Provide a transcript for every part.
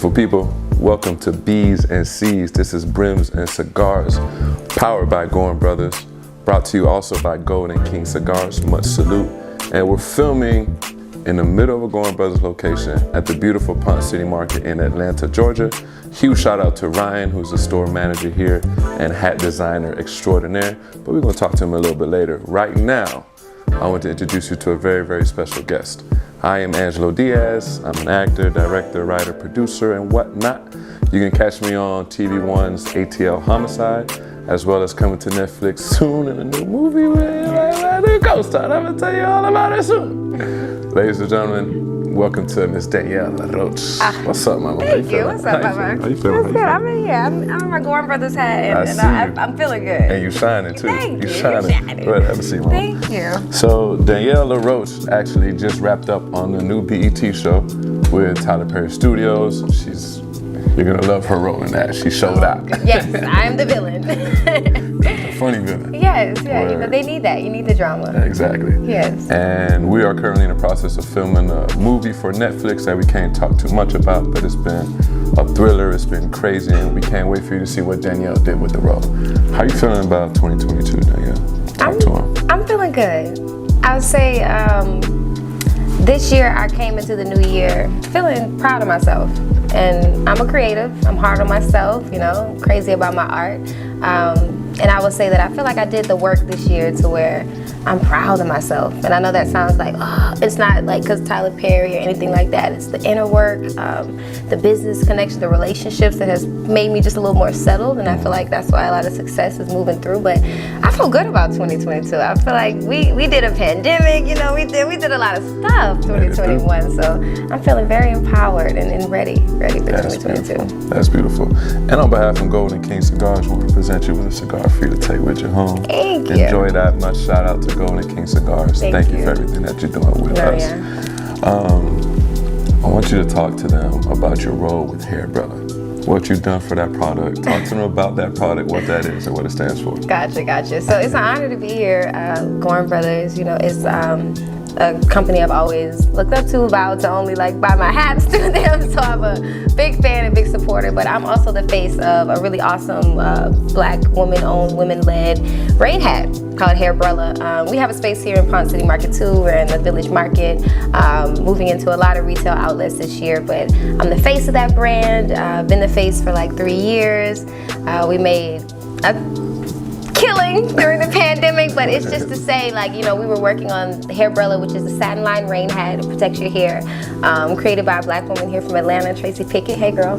Beautiful people, welcome to B's and C's. This is Brims Cigars, powered by Goorin Brothers, brought to you also by Golden King Cigars. Much salute. And we're filming in the middle of a Goorin Brothers location at the beautiful Ponce City Market in Atlanta, Georgia. Huge shout out to Ryan, who's the store manager here and hat designer extraordinaire. But we're gonna talk to him a little bit later. Right now, I want to introduce you to a very, very special guest. I am Angelo Diaz. I'm an actor, director, writer, producer, and whatnot. You can catch me on TV One's ATL Homicide, as well as coming to Netflix soon in a new movie with my new co-star. I'm gonna tell you all about it soon. Ladies and gentlemen, welcome to Miss Danielle LaRoach. What's up, mama? Thank you. What's up, mama? How you feeling? What's good? I'm in here. I'm in my Goorin Brothers hat, and I'm feeling good. And you shining too. Thank you. You shining. Go ahead, have a seat, mama. Thank you. So Danielle LaRoach actually just wrapped up on the new BET show with Tyler Perry Studios. You're gonna love her role in that. She showed out. Yes, I am the villain. The funny villain. Yes, yeah. You know, they need that. You need the drama. Exactly. Yes. And we are currently in the process of filming a movie for Netflix that we can't talk too much about, but it's been a thriller. It's been crazy, and we can't wait for you to see what Danielle did with the role. How you feeling about 2022, Danielle? Talk to him. I'm feeling good. I would say this year I came into the new year feeling proud of myself. And I'm a creative. I'm hard on myself, you know, crazy about my art. And I would say that I feel like I did the work this year to where I'm proud of myself. And I know that sounds like, oh, it's not like because Tyler Perry or anything like that. It's the inner work, the business connection, the relationships that has made me just a little more settled. And I feel like that's why a lot of success is moving through. But I feel good about 2022. I feel like we did a pandemic, you know, we did a lot of stuff 2021. So I'm feeling very empowered and ready for 2022. That's beautiful. And on behalf of Golden King Cigars, we will present you with a cigar for you to take with you home. Thank you. Enjoy that. Much shout out to Golden King Cigars. Thank you for everything that you're doing with us. Yeah. I want you to talk to them about your role with Hairrella. What you've done for that product. Talk to them about that product, what that is, and what it stands for. Gotcha. So it's an honor to be here. Goorin Brothers, you know, it's a company I've always looked up to, vowed to only like buy my hats to them. So I'm a big fan and big supporter, but I'm also the face of a really awesome Black woman-owned, women-led rain hat called Hairrella. We have a space here in Ponce City Market too. We're in the Village Market, moving into a lot of retail outlets this year, but I'm the face of that brand. I've been the face for like 3 years. We made a killing during the pandemic, but it's just to say, like, you know, we were working on Hairrella, which is a satin line rain hat. It protects your hair, created by a Black woman here from Atlanta, Tracy Pickett. Hey, girl.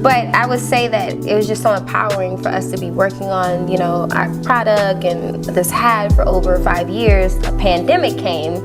But I would say that it was just so empowering for us to be working on, you know, our product and this hat for over 5 years. A pandemic came,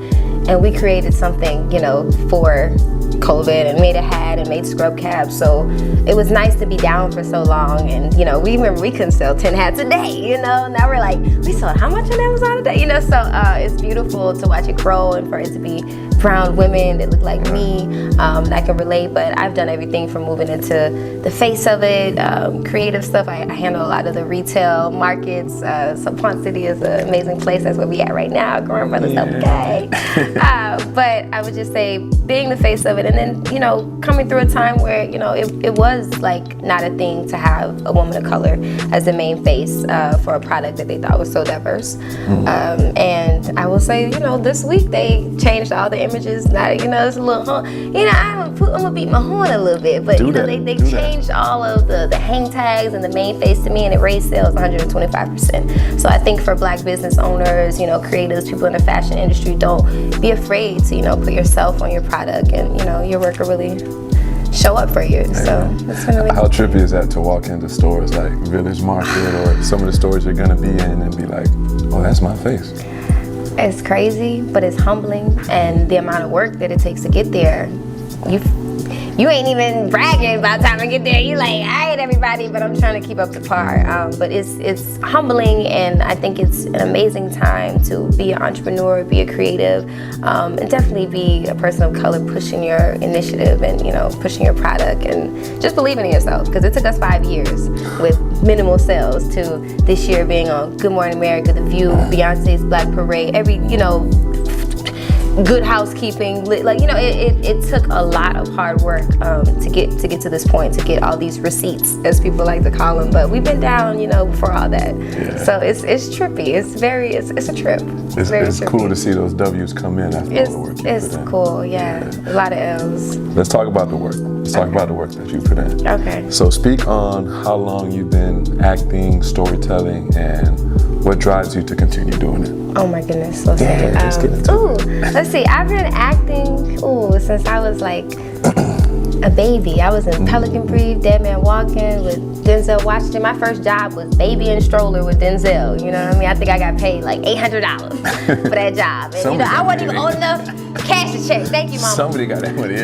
and we created something, you know, for COVID and made a hat and made scrub caps. So it was nice to be down for so long. And, you know, we remember we couldn't sell 10 hats a day, you know. Now we're like, we sold how much on Amazon a day? You know, so it's beautiful to watch it grow and for it to be brown women that look like me that can relate. But I've done everything from moving into the face of it, creative stuff. I handle a lot of the retail markets. So Ponce City is an amazing place. That's where we at right now. Goorin Brothers, okay. But I would just say being the face of it, and then, you know, coming through a time where, you know, it was like not a thing to have a woman of color as the main face for a product that they thought was so diverse. And I will say, you know, this week they changed all the images. Now, you know, it's a little, you know, I'm gonna beat my horn a little bit, but you know, they changed all of the hang tags and the main face to me, and it raised sales 125%. So I think for Black business owners, you know, creatives, people in the fashion industry, don't be afraid to, you know, put yourself on your product, and, you know, your work will really show up for you. So it's been really How trippy is that to walk into stores like Village Market or some of the stores you're gonna be in and be like, oh, that's my face? It's crazy, but it's humbling, and the amount of work that it takes to get there. You ain't even bragging by the time I get there. You like, all right, everybody, but I'm trying to keep up the par. But it's humbling, and I think it's an amazing time to be an entrepreneur, be a creative, and definitely be a person of color pushing your initiative and, you know, pushing your product and just believing in yourself. Because it took us 5 years with minimal sales to this year being on Good Morning America, The View, Beyonce's Black Parade, every, you know, good housekeeping, like, you know, it took a lot of hard work to get to this point, to get all these receipts, as people like to call them. But we've been down, you know, for all that. Yeah. So it's trippy. It's a trip. It's cool to see those W's come in after all the work you put in. It's cool, yeah. A lot of L's. Let's talk about the work. Let's talk about the work that you put in. Okay. So speak on how long you've been acting, storytelling, and what drives you to continue doing it. Oh my goodness. Let's see. I've been acting since I was like a baby. I was in Pelican Brief, Dead Man Walking with Denzel Washington. My first job was baby and stroller with Denzel. You know what I mean? I think I got paid like $800 for that job. And you know, I wasn't even old enough to cash a check. Thank you, Mama. Somebody got that money.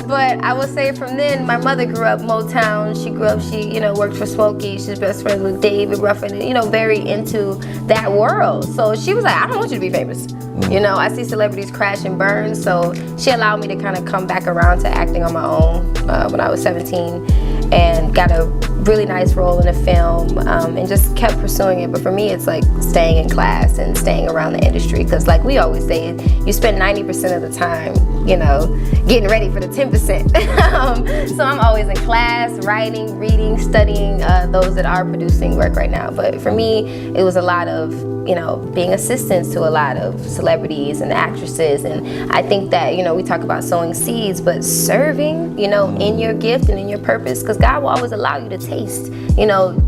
But I will say from then, my mother grew up Motown. She worked for Smokey. She's best friends with David Ruffin, you know, very into that world. So she was like, I don't want you to be famous. You know, I see celebrities crash and burn. So she allowed me to kind of come back around to acting on my own when I was 17, and got a really nice role in a film, and just kept pursuing it. But for me, it's like staying in class and staying around the industry, because like we always say, you spend 90% of the time, you know, getting ready for the 10%. So I'm always in class, writing, reading, studying those that are producing work right now. But for me, it was a lot of, you know, being assistants to a lot of celebrities and actresses. And I think that, you know, we talk about sowing seeds, but serving, you know, in your gift and in your purpose, because God will always allow you to taste, you know,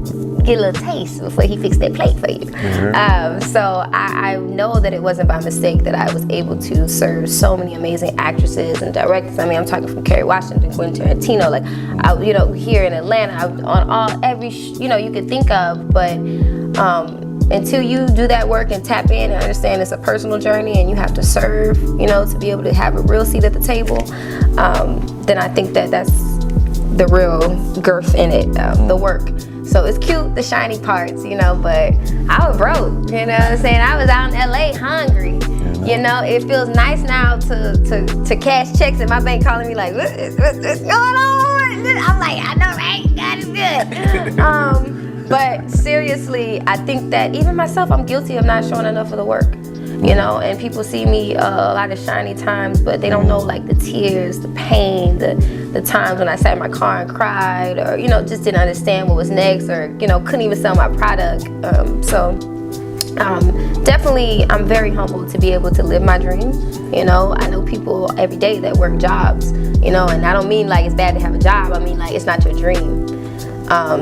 get a little taste before he fixed that plate for you. So I know that it wasn't by mistake that I was able to serve so many amazing actresses and directors. I mean, I'm talking from Kerry Washington, Quentin Tarantino, like, you know, here in Atlanta, on every, you know, you could think of, but until you do that work and tap in and understand it's a personal journey and you have to serve, you know, to be able to have a real seat at the table, then I think that that's the real girth in it, the work. So it's cute, the shiny parts, you know, but I was broke, you know what I'm saying? I was out in LA hungry. You know, it feels nice now to cash checks and my bank calling me like, what's going on? I'm like, I know, right? God is good. But seriously, I think that even myself, I'm guilty of not showing enough of the work. You know, and people see me a lot of shiny times, but they don't know like the tears, the pain, the times when I sat in my car and cried, or, you know, just didn't understand what was next, or, you know, couldn't even sell my product. Definitely, I'm very humbled to be able to live my dream. You know, I know people every day that work jobs, you know, and I don't mean like it's bad to have a job. I mean like it's not your dream.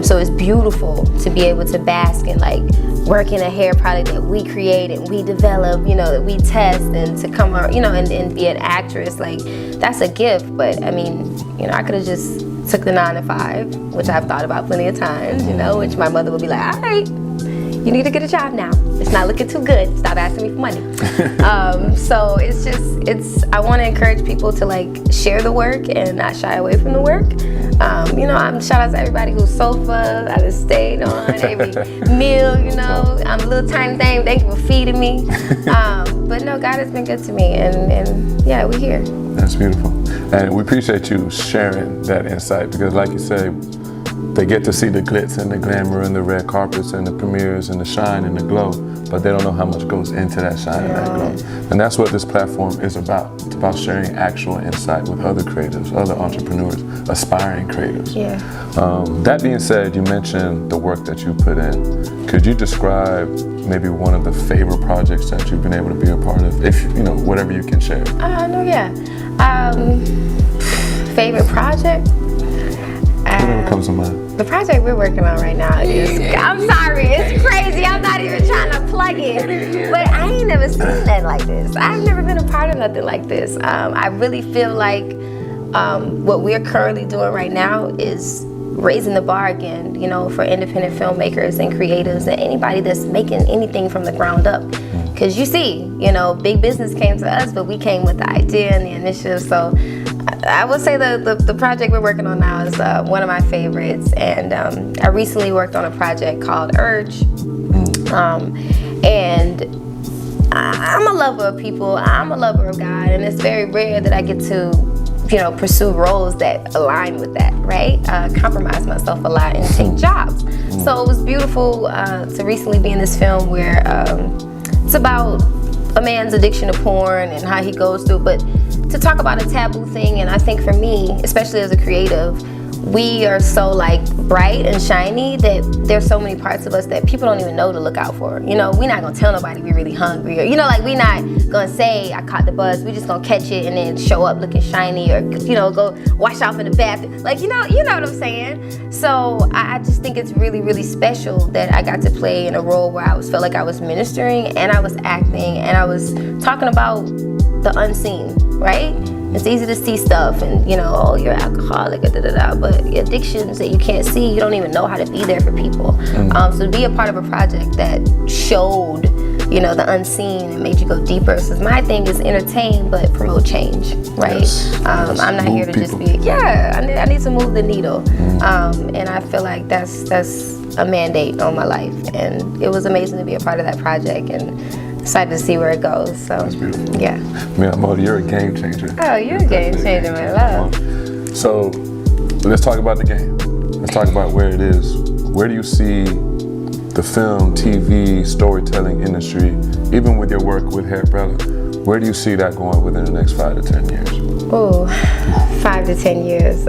So it's beautiful to be able to bask in like work in a hair product that we create and we develop, you know, that we test, and to come out, you know, and be an actress, like that's a gift. But I mean, you know, I could have just took the 9 to 5, which I've thought about plenty of times, you know, which my mother would be like, all right, you need to get a job now. It's not looking too good. Stop asking me for money. So I want to encourage people to like share the work and not shy away from the work. You know, I'm shout out to everybody who's sofa, I just stayed on every meal, you know. I'm a little tiny thing, thank you for feeding me. But no, God has been good to me, and yeah, we're here. That's beautiful. And we appreciate you sharing that insight, because like you say, they get to see the glitz and the glamour and the red carpets and the premieres and the shine and the glow, but they don't know how much goes into that shine and that glow. And that's what this platform is about. It's about sharing actual insight with other creatives, other entrepreneurs, aspiring creatives. Yeah. That being said, you mentioned the work that you put in. Could you describe maybe one of the favorite projects that you've been able to be a part of? If, you know, whatever you can share. Favorite project? Whatever comes to mind. The project we're working on right now is, I'm sorry, it's crazy. I'm not even trying to plug it. But I ain't never seen nothing like this. I've never been a part of nothing like this. I really feel like what we're currently doing right now is raising the bar again, you know, for independent filmmakers and creatives and anybody that's making anything from the ground up. Because you see, you know, big business came to us, but we came with the idea and the initiative. So I would say the project we're working on now is one of my favorites. And I recently worked on a project called Urge. And I'm a lover of people. I'm a lover of God. And it's very rare that I get to, you know, pursue roles that align with that, right? Compromise myself a lot and take jobs. So it was beautiful to recently be in this film where it's about a man's addiction to porn and how he goes through, but to talk about a taboo thing. And I think for me, especially as a creative, we are so like bright and shiny that there's so many parts of us that people don't even know to look out for. You know, we're not gonna tell nobody we're really hungry, or, you know, like we're not gonna say I caught the buzz. We're just gonna catch it and then show up looking shiny, or, you know, go wash off in the bathroom. Like, you know what I'm saying? So I just think it's really, really special that I got to play in a role where I felt like I was ministering and I was acting and I was talking about the unseen, right? It's easy to see stuff and, you know, oh, you're alcoholic, but addictions that you can't see, you don't even know how to be there for people. So to be a part of a project that showed, you know, the unseen and made you go deeper. So my thing is entertain, but promote change, right? Yes. I'm not here to just be, I need to move the needle. And I feel like that's a mandate on my life. And it was amazing to be a part of that project and excited to see where it goes. So that's beautiful. Yeah. Man, Mo, you're a game changer. Oh, you're a game changer, my love. So let's talk about the game. Let's talk about where it is. Where do you see the film, TV, storytelling industry, even with your work with Hairrella, where do you see that going within the next 5 to 10 years? Oh, 5 to 10 years.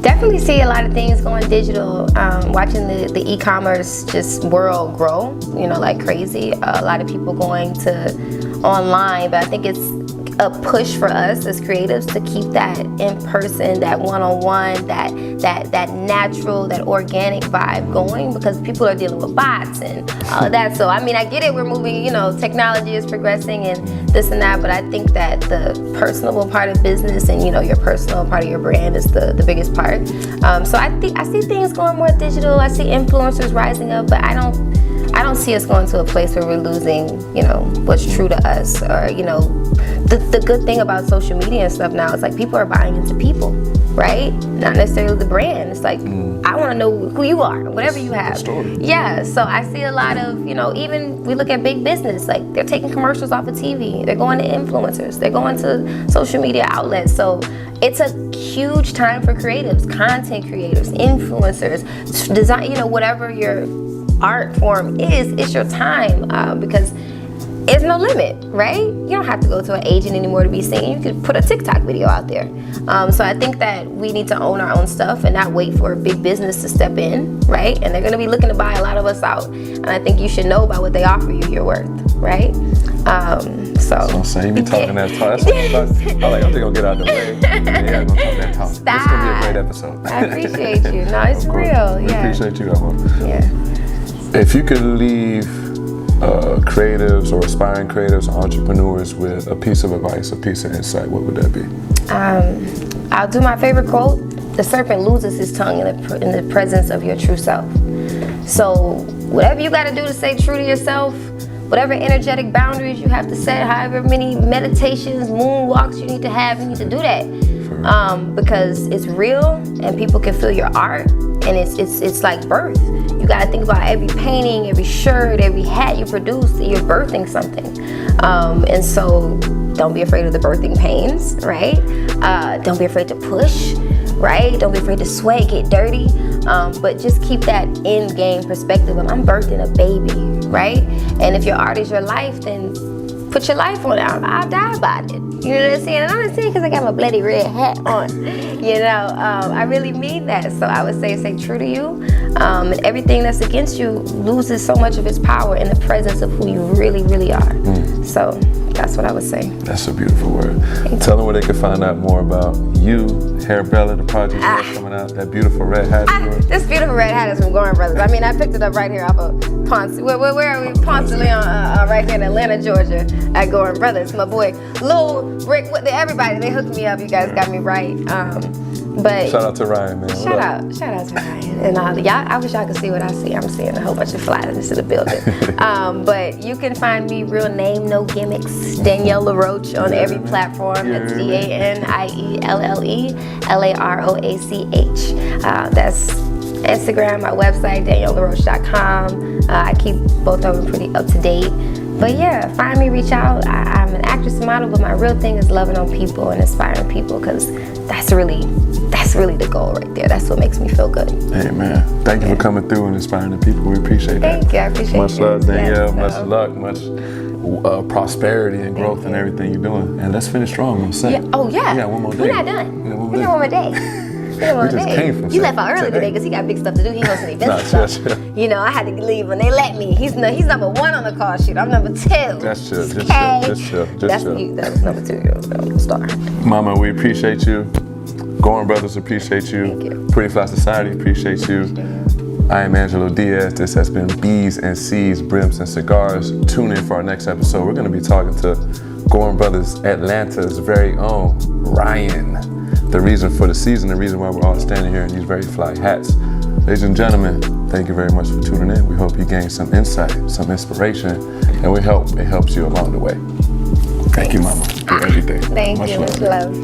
Definitely see a lot of things going digital. Watching the e-commerce just world grow, you know, like crazy. A lot of people going to online, but I think it's a push for us as creatives to keep that in person, that one-on-one, that natural, that organic vibe going, because people are dealing with bots and all of that. So I mean, I get it, we're moving, you know, technology is progressing and this and that, but I think that the personable part of business and, you know, your personal part of your brand is the biggest part. So I see things going more digital. I see influencers rising up, but I don't see us going to a place where we're losing, you know, what's true to us. Or, you know, the good thing about social media and stuff now is like people are buying into people, right? Not necessarily the brand. It's like, I want to know who you are, whatever you have. Yeah, so I see a lot of, you know, even we look at big business, like they're taking commercials off of TV. They're going to influencers. They're going to social media outlets. So it's a huge time for creatives, content creators, influencers, design, you know, whatever your art form is, it's your time, because there's no limit, right? You don't have to go to an agent anymore to be seen. You could put a TikTok video out there. So I think that we need to own our own stuff and not wait for a big business to step in, right? And they're gonna be looking to buy a lot of us out. And I think you should know about what they offer you, your worth, right? So I'm saying, you be talking that talk. That's what I'm like, I'm just gonna get out of the way. Yeah, I'm gonna talk that talk. Stop. It's gonna be a great episode. I appreciate you. No, it's real. We appreciate you, Emma. Yeah. If you could leave creatives or aspiring creatives or entrepreneurs with a piece of advice, a piece of insight, what would that be? I'll do my favorite quote. The serpent loses his tongue in the presence of your true self. So whatever you got to do to stay true to yourself, whatever energetic boundaries you have to set, however many meditations, moonwalks you need to have, you need to do that. Because it's real and people can feel your art, and it's like birth. You gotta think about every painting, every shirt, every hat you produce, you're birthing something. And so don't be afraid of the birthing pains, right? Don't be afraid to push, right? Don't be afraid to sweat, get dirty. But just keep that end game perspective of I'm birthing a baby, right? And if your art is your life, then put your life on it. I'll die about it. You know what I'm saying? And I'm not saying because I got my bloody red hat on. You know, I really mean that. So I would say stay true to you. And everything that's against you loses so much of its power in the presence of who you really, really are. So that's what I would say. That's a beautiful word. Tell them where they can find out more about you, Hairrella, the project coming out, that beautiful red hat. This beautiful red hat is from Goorin Brothers. I mean, I picked it up right here off of Ponce. Where are we? Ponce de Leon, right here in Atlanta, Georgia, at Goorin Brothers. My boy Lil Rick, everybody, they hooked me up. You guys got me right. But shout out to Ryan, man. Shout out to Ryan. And y'all, I wish y'all could see what I see. I'm seeing a whole bunch of flatness in the building. But you can find me, real name, no gimmicks, Danielle LaRoach on every platform. That's DanielleLaRoach. That's Instagram, my website, DanielleLaRoach.com. I keep both of them pretty up to date. But yeah, find me, reach out. I'm an actress and model, but my real thing is loving on people and inspiring people, because that's really the goal right there. That's what makes me feel good. Hey man, thank you for coming through and inspiring the people. We appreciate that. Thank you, I appreciate it. Much love, Danielle. Much luck. prosperity and growth and everything you're doing. And let's finish strong on set. Yeah. Oh yeah. We got one more day. We're not done. We got one We got one more day. We just came from You set left out early today. today because he got big stuff to do. He hosting events Nah, and stuff. chill. You know, I had to leave when they let me. He's number 1 on the call sheet. I'm number 2. That's chill. Just Okay. chill. Just chill. Just That's chill. you. That was number 2. Star. Mama, we appreciate you. Goorin Brothers appreciate you. Thank you. Pretty Fly Society appreciate you. I am Angelo Diaz. This has been B's and C's, Brims and Cigars. Tune in for our next episode. We're going to be talking to Goorin Brothers Atlanta's very own Ryan. The reason for the season, the reason why we're all standing here in these very fly hats. Ladies and gentlemen, thank you very much for tuning in. We hope you gain some insight, some inspiration, and we hope it helps you along the way. Thank you, Mama, for everything. Thank you. Much love.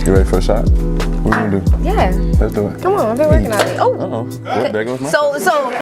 You ready for a shot? What are we gonna do? Yeah. Let's do it. Come on, I've been working on it. Oh. Uh-oh. There goes my So